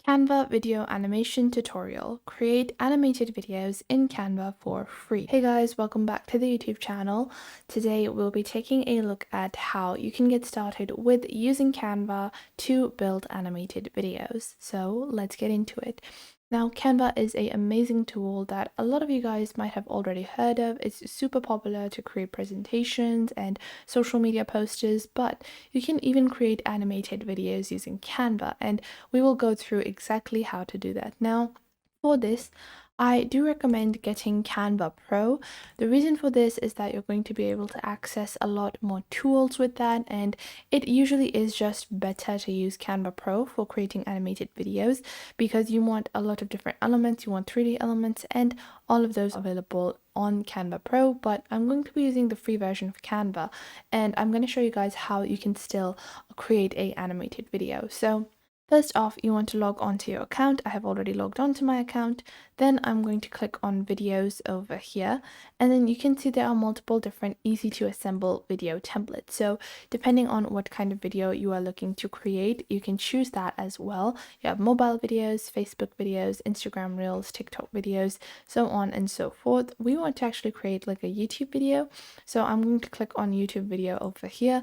Canva video animation tutorial. Create animated videos in Canva for free. Hey guys, welcome back to the YouTube channel. Today we'll be taking a look at how you can get started with using Canva to build animated videos. So let's get into it. Now, Canva is an amazing tool that a lot of you guys might have already heard of. It's super popular to create presentations and social media posters, but you can even create animated videos using Canva, and we will go through exactly how to do that. Now, for this, I do recommend getting Canva Pro. The reason for this is that you're going to be able to access a lot more tools with that, and it usually is just better to use Canva Pro for creating animated videos because you want a lot of different elements, you want 3D elements, and all of those available on Canva Pro. But I'm going to be using the free version of Canva, and I'm going to show you guys how you can still create a animated video. So first off, you want to log onto your account. I have already logged onto my account. Then I'm going to click on videos over here, and then you can see there are multiple different easy to assemble video templates. So depending on what kind of video you are looking to create, you can choose that as well. You have mobile videos, Facebook videos, Instagram Reels, TikTok videos, so on and so forth. We want to actually create like a YouTube video. So I'm going to click on YouTube video over here,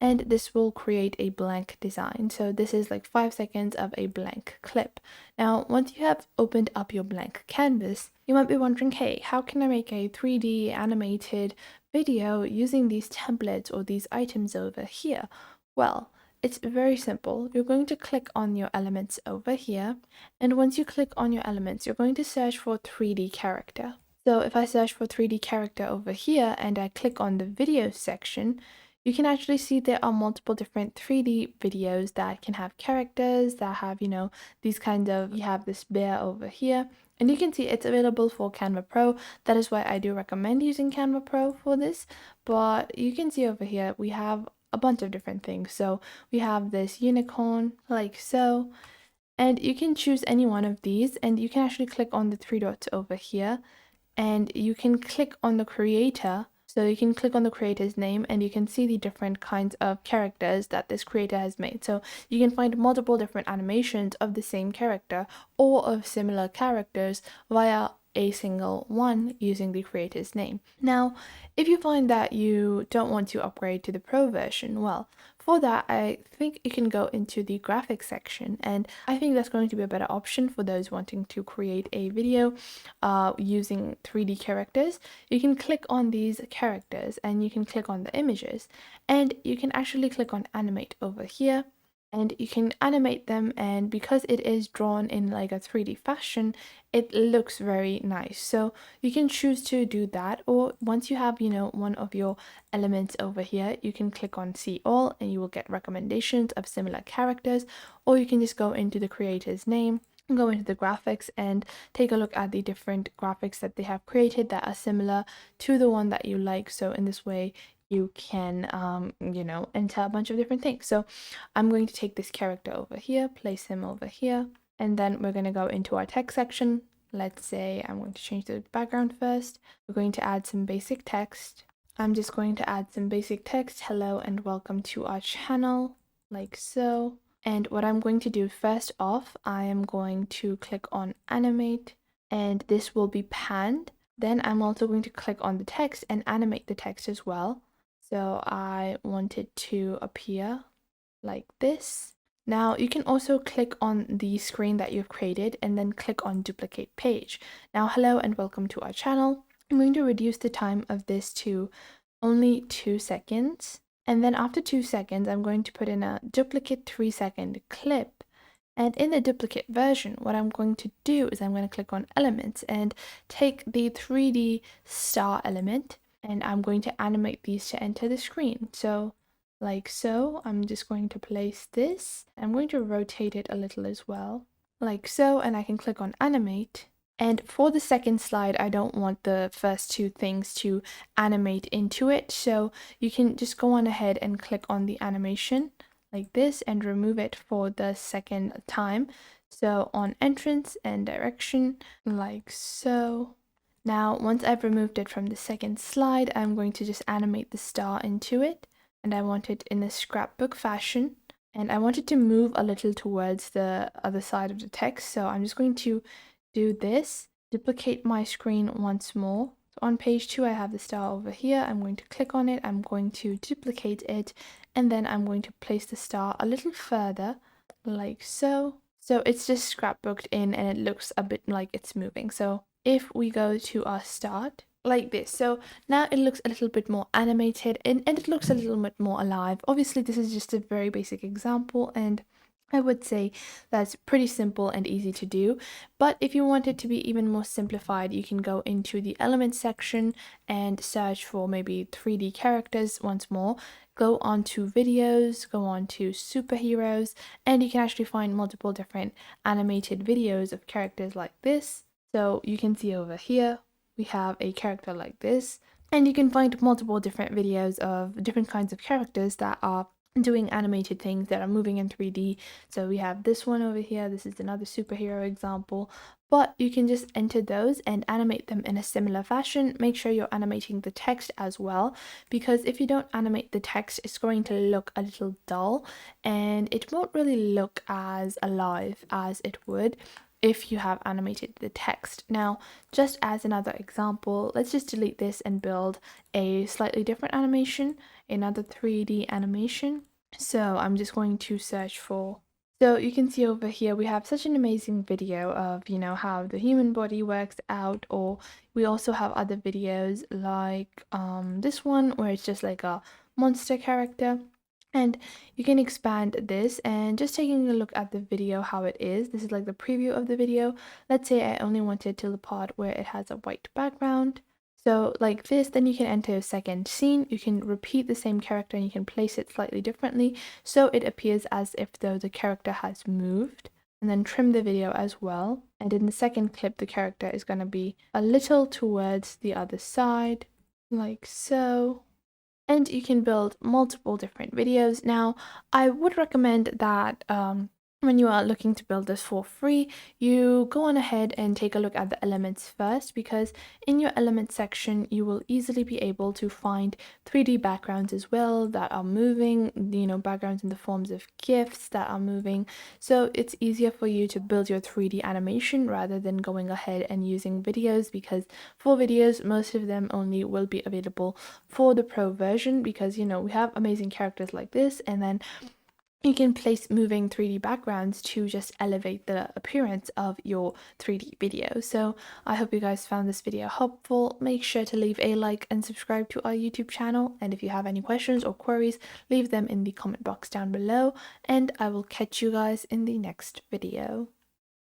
and this will create a blank design. So this is like 5 seconds of a blank clip. Now, once you have opened up your blank canvas, you might be wondering, hey, how can I make a 3D animated video using these templates or these items over here? Well, it's very simple. You're going to click on your elements over here, and once you click on your elements, you're going to search for 3D character. So if I search for 3D character over here and I click on the video section, you can actually see there are multiple different 3D videos that can have characters that have, these kinds of, you have this bear over here, and you can see it's available for Canva Pro. That is why I do recommend using Canva Pro for this. But you can see over here, we have a bunch of different things. So we have this unicorn like so, and you can choose any one of these, and you can actually click on the three dots over here, and you can click on the creator. So you can click on the creator's name and you can see the different kinds of characters that this creator has made. So you can find multiple different animations of the same character or of similar characters via a single one using the creator's name. Now, if you find that you don't want to upgrade to the Pro version, well, for that, I think you can go into the graphics section, and I think that's going to be a better option for those wanting to create a video using 3D characters. You can click on these characters and you can click on the images, and you can actually click on animate over here, and you can animate them, and because it is drawn in like a 3D fashion, it looks very nice. So you can choose to do that, or once you have, one of your elements over here, you can click on see all and you will get recommendations of similar characters, or you can just go into the creator's name, go into the graphics and take a look at the different graphics that they have created that are similar to the one that you like. So in this way you can enter a bunch of different things. So I'm going to take this character over here, place him over here, and then we're going to go into our text section. Let's say I'm going to change the background first. We're going to add some basic text. I'm just going to add some basic text. Hello and welcome to our channel, like so. And what I'm going to do first off, I am going to click on animate, and this will be panned. Then I'm also going to click on the text and animate the text as well. So I want it to appear like this. Now you can also click on the screen that you've created and then click on duplicate page. Now hello and welcome to our channel. I'm going to reduce the time of this to only 2 seconds. And then after 2 seconds, I'm going to put in a duplicate 3-second clip. And in the duplicate version, what I'm going to do is I'm going to click on elements and take the 3D star element, and I'm going to animate these to enter the screen. So like so, I'm just going to place this. I'm going to rotate it a little as well, like so, and I can click on animate. And for the second slide, I don't want the first two things to animate into it. So you can just go on ahead and click on the animation like this and remove it for the second time. So on entrance and direction, like so. Now, once I've removed it from the second slide, I'm going to just animate the star into it. And I want it in a scrapbook fashion. and I wanted to move a little towards the other side of the text. So I'm just going to do this, duplicate my screen once more. So on page 2, I have the star over here. I'm going to click on it. I'm going to duplicate it, and then I'm going to place the star a little further, like so. So it's just scrapbooked in and it looks a bit like it's moving. So if we go to our start, like this. So now it looks a little bit more animated and it looks a little bit more alive. Obviously, this is just a very basic example, and I would say that's pretty simple and easy to do. But if you want it to be even more simplified, you can go into the elements section and search for maybe 3D characters once more. Go on to videos, go on to superheroes, and you can actually find multiple different animated videos of characters like this. So you can see over here, we have a character like this, and you can find multiple different videos of different kinds of characters that are doing animated things that are moving in 3D. So we have this one over here. This is another superhero example, but you can just enter those and animate them in a similar fashion. Make sure you're animating the text as well, because if you don't animate the text, it's going to look a little dull and it won't really look as alive as it would if you have animated the text. Now, just as another example, let's just delete this and build a slightly different animation, another 3D animation. So I'm just going to search for, so you can see over here we have such an amazing video of, how the human body works out, or we also have other videos like this one where it's just like a monster character. And you can expand this, and just taking a look at the video how it is. This is like the preview of the video. Let's say I only wanted to the part where it has a white background. So like this, then you can enter a second scene. You can repeat the same character and you can place it slightly differently so it appears as if though the character has moved. And then trim the video as well. And in the second clip, the character is going to be a little towards the other side, like so. And you can build multiple different videos. Now, I would recommend that when you are looking to build this for free, you go on ahead and take a look at the elements first, because in your elements section, you will easily be able to find 3D backgrounds as well that are moving, backgrounds in the forms of GIFs that are moving. So it's easier for you to build your 3D animation rather than going ahead and using videos, because for videos, most of them only will be available for the pro version, because we have amazing characters like this, and then you can place moving 3D backgrounds to just elevate the appearance of your 3D video. So I hope you guys found this video helpful. Make sure to leave a like and subscribe to our YouTube channel. And if you have any questions or queries, leave them in the comment box down below. And I will catch you guys in the next video.